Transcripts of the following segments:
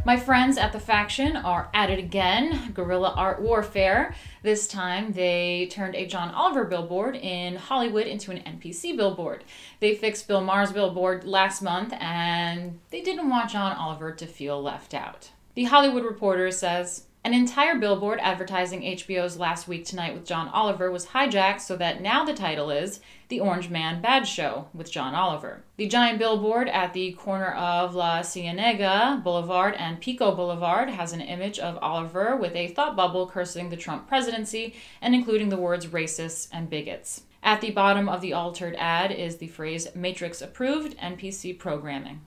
My friends at the faction are at it again, guerrilla art warfare. This time they turned a John Oliver billboard in Hollywood into an NPC billboard. They fixed Bill Maher's billboard last month and they didn't want John Oliver to feel left out. The Hollywood Reporter says, an entire billboard advertising HBO's Last Week Tonight with John Oliver was hijacked so that now the title is The Orange Man Bad Show with John Oliver. The giant billboard at the corner of La Cienega Boulevard and Pico Boulevard has an image of Oliver with a thought bubble cursing the Trump presidency and including the words racists and bigots. At the bottom of the altered ad is the phrase Matrix approved NPC programming.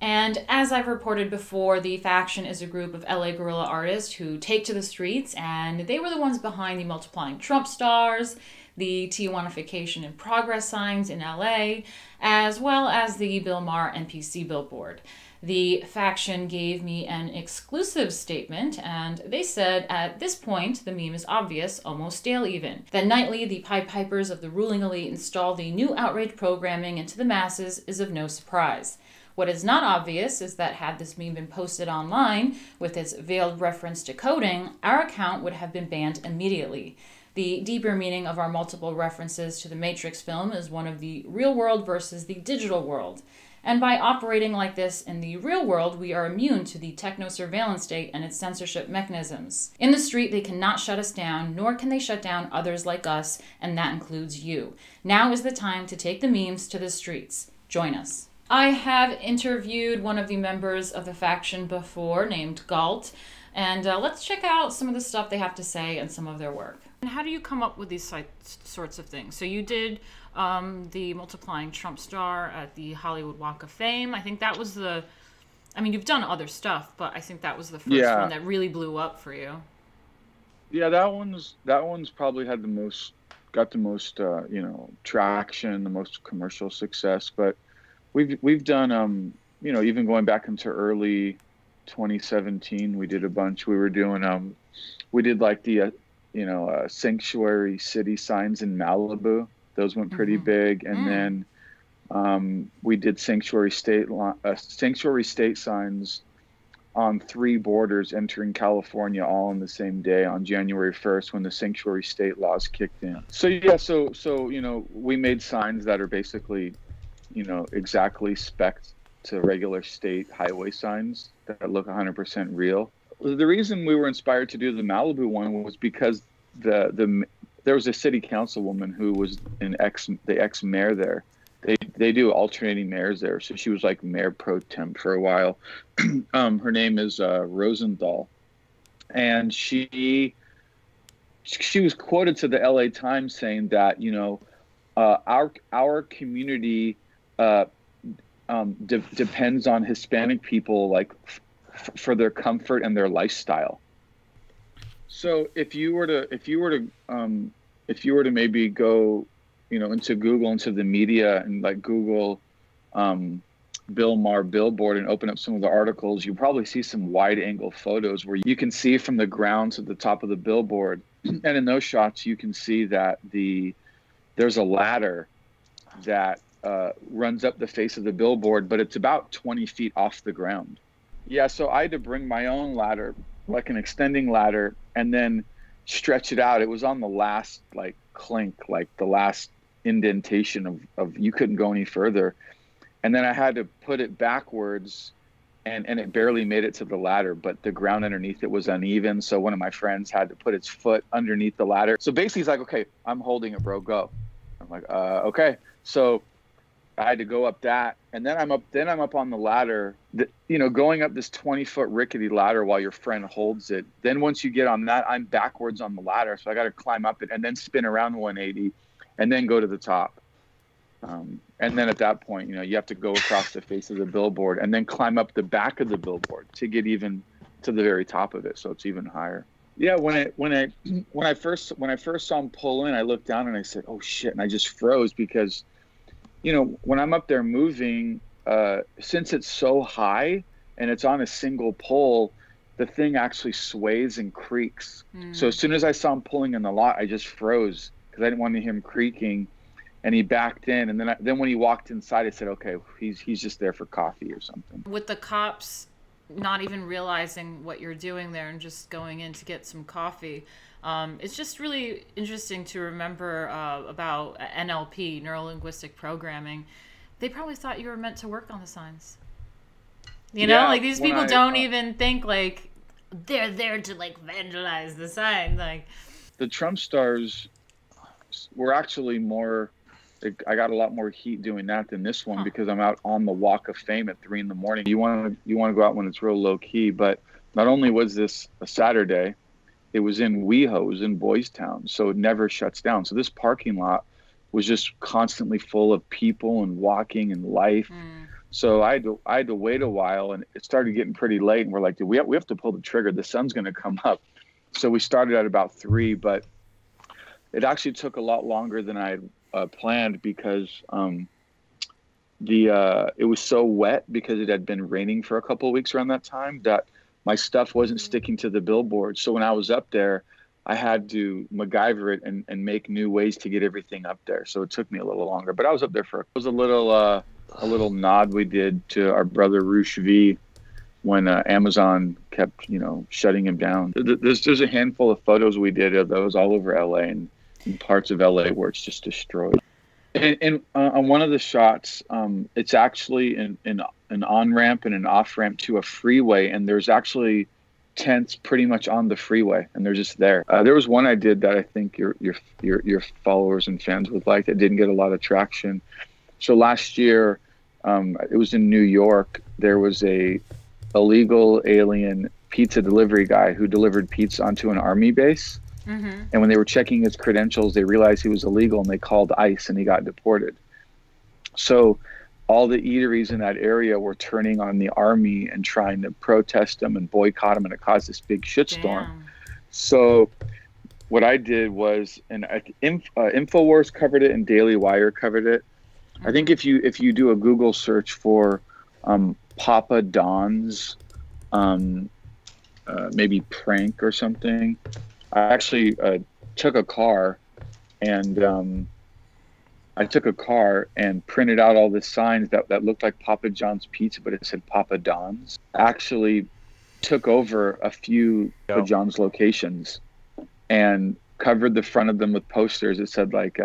And as I've reported before, the faction is a group of LA guerrilla artists who take to the streets, and they were the ones behind the multiplying Trump stars, the Tijuanification in progress signs in LA, as well as the Bill Maher NPC billboard. The faction gave me an exclusive statement, and they said at this point the meme is obvious, almost stale even. That nightly the Pied Pipers of the ruling elite install the new outrage programming into the masses is of no surprise. What is not obvious is that had this meme been posted online with its veiled reference to coding, our account would have been banned immediately. The deeper meaning of our multiple references to the Matrix film is one of the real world versus the digital world. And by operating like this in the real world, we are immune to the techno-surveillance state and its censorship mechanisms. In the street, they cannot shut us down, nor can they shut down others like us, and that includes you. Now is the time to take the memes to the streets. Join us. I have interviewed one of the members of the faction before, named Galt, and let's check out some of the stuff they have to say and some of their work. And how do you come up with these sorts of things? So you did the multiplying Trump star at the Hollywood Walk of Fame. I think that was I mean, you've done other stuff, but I think that was the first one that really blew up for you. Yeah, that one's probably had got the most traction, the most commercial success, but we've done even going back into early 2017, we did a bunch. We were doing we did like the sanctuary city signs in Malibu. Those went pretty big, and then we did sanctuary state signs on 3 borders entering California all on the same day on January 1st when the sanctuary state laws kicked in. So yeah, so we made signs that are basically exactly spec'd to regular state highway signs that look 100% real. The reason we were inspired to do the Malibu one was because there was a city councilwoman who was the ex-mayor there. They do alternating mayors there, so she was like mayor pro tem for a while. Her name is Rosenthal, and she was quoted to the LA Times saying that our community depends on Hispanic people like for their comfort and their lifestyle. So if you were to maybe go into Google, into the media, and like Google Bill Maher billboard and open up some of the articles, you probably see some wide angle photos where you can see from the ground to the top of the billboard, and in those shots you can see that there's a ladder that runs up the face of the billboard, but it's about 20 feet off the ground. Yeah, so I had to bring my own ladder, like an extending ladder, and then stretch it out. It was on the last clink, like the last indentation of you couldn't go any further. And then I had to put it backwards, and it barely made it to the ladder, but the ground underneath it was uneven. So one of my friends had to put its foot underneath the ladder. So basically he's like, okay, I'm holding it, bro, go. I'm like, okay. So I had to go up that, and then I'm up on the ladder, going up this 20-foot rickety ladder while your friend holds it. Then once you get on that, I'm backwards on the ladder. So I got to climb up it and then spin around 180 and then go to the top. And then at that point, you have to go across the face of the billboard and then climb up the back of the billboard to get even to the very top of it. So it's even higher. Yeah. When I first saw him pull in, I looked down and I said, oh shit. And I just froze because, when I'm up there moving, since it's so high and it's on a single pole, the thing actually sways and creaks. So as soon as I saw him pulling in the lot, I just froze because I didn't want to hear him creaking, and he backed in. And then when he walked inside, I said, okay, he's just there for coffee or something. With the cops not even realizing what you're doing there and just going in to get some coffee. It's just really interesting to remember about NLP, neuro-linguistic programming. They probably thought you were meant to work on the signs. You know, like these people don't even think like they're there to like vandalize the sign. Like the Trump stars were actually more, I got a lot more heat doing that than this one because I'm out on the Walk of Fame at 3 a.m. You want to go out when it's real low key, but not only was this a Saturday, it was in WeHo, it was in Boys Town, so it never shuts down. So this parking lot was just constantly full of people and walking and life. So I had to wait a while, and it started getting pretty late, and we're like, dude, we have to pull the trigger. The sun's going to come up. So we started at about 3, but it actually took a lot longer than I had planned because it was so wet because it had been raining for a couple of weeks around that time that my stuff wasn't sticking to the billboard. So when I was up there, I had to MacGyver it and make new ways to get everything up there. So it took me a little longer, but I was up there it was a little nod we did to our brother Roosh V when Amazon kept, shutting him down. There's a handful of photos we did of those all over LA and in parts of LA where it's just destroyed. And on one of the shots, it's actually an on-ramp and an off-ramp to a freeway, and there's actually tents pretty much on the freeway, and they're just there. There was one I did that I think your followers and fans would like that didn't get a lot of traction. So last year, it was in New York. There was a illegal alien pizza delivery guy who delivered pizza onto an army base. And when they were checking his credentials, they realized he was illegal, and they called ICE, and he got deported. So all the eateries in that area were turning on the army and trying to protest them and boycott them, and it caused this big shitstorm. Damn. So what I did was, and InfoWars covered it and Daily Wire covered it. I think if you do a Google search for Papa Don's maybe prank or something, I actually took a car and printed out all the signs that looked like Papa John's Pizza, but it said Papa Don's. Actually took over a few Papa John's locations and covered the front of them with posters. It said like,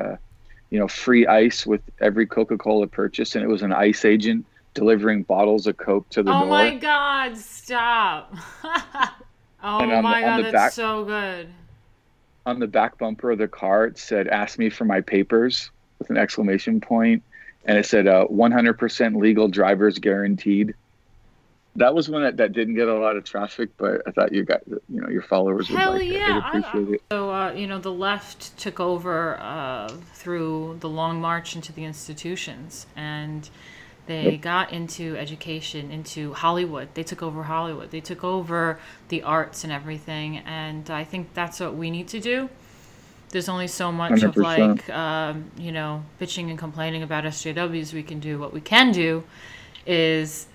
free ice with every Coca-Cola purchase. And it was an ICE agent delivering bottles of Coke to the door. Oh my God, stop. That's so good. On the back bumper of the car, it said, "Ask me for my papers," with an exclamation point. And it said, 100% legal drivers guaranteed. That was one that didn't get a lot of traffic, but I thought you got, your followers would like it. They'd appreciate it. So, the left took over through the Long March into the institutions, and they got into education, into Hollywood. They took over Hollywood. They took over the arts and everything. And I think that's what we need to do. There's only so much 100%. Of like, bitching and complaining about SJWs we can do. What we can do is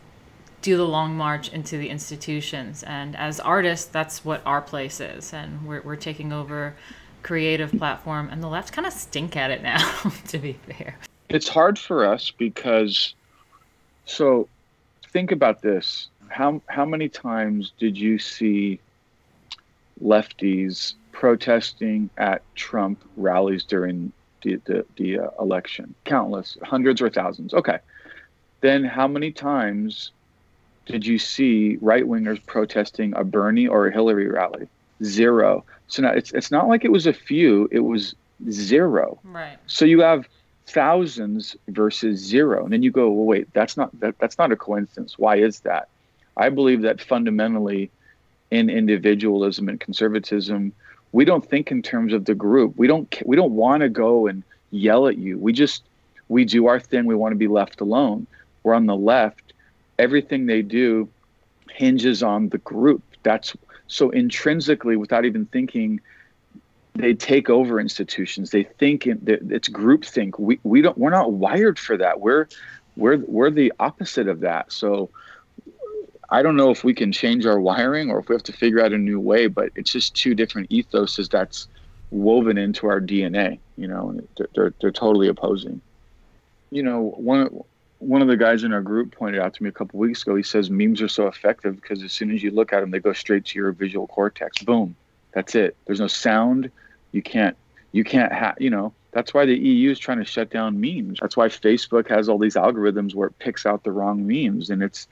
do the Long March into the institutions. And as artists, that's what our place is. And we're taking over creative platform. And the left kind of stink at it now, to be fair. It's hard for us because... So think about this. How many times did you see lefties protesting at Trump rallies during the election? Countless, hundreds or thousands. Okay. Then how many times did you see right-wingers protesting a Bernie or a Hillary rally? 0. So now it's not like it was a few, it was 0. Right. So you have thousands versus 0, and then you go, well, wait, that's not a coincidence. Why is that? I believe that fundamentally in individualism and conservatism, we don't think in terms of the group. We don't want to go and yell at you. We do our thing. We want to be left alone. We're on the left. Everything they do hinges on the group. That's so intrinsically, without even thinking, they take over institutions. They think it's groupthink. We're not wired for that. We're the opposite of that. So I don't know if we can change our wiring or if we have to figure out a new way, but it's just two different ethoses that's woven into our DNA. They're totally opposing. one of the guys in our group pointed out to me a couple weeks ago. He says memes are so effective because as soon as you look at them, they go straight to your visual cortex. Boom, that's it. There's no sound. You can't have, that's why the EU is trying to shut down memes. That's why Facebook has all these algorithms where it picks out the wrong memes. And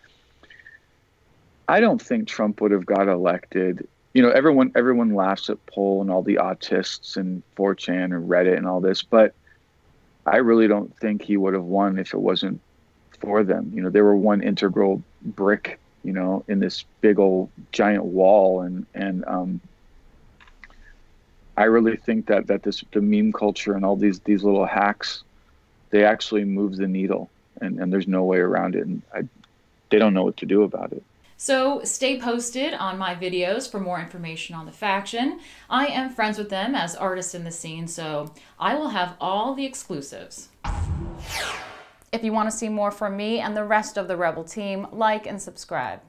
I don't think Trump would have got elected. Everyone laughs at Poll and all the autists and 4chan and Reddit and all this, but I really don't think he would have won if it wasn't for them. They were one integral brick, in this big old giant wall. And I really think that the meme culture and all these little hacks, they actually move the needle, and there's no way around it. And they don't know what to do about it. So stay posted on my videos for more information on the faction. I am friends with them as artists in the scene, so I will have all the exclusives. If you want to see more from me and the rest of the Rebel team, like and subscribe.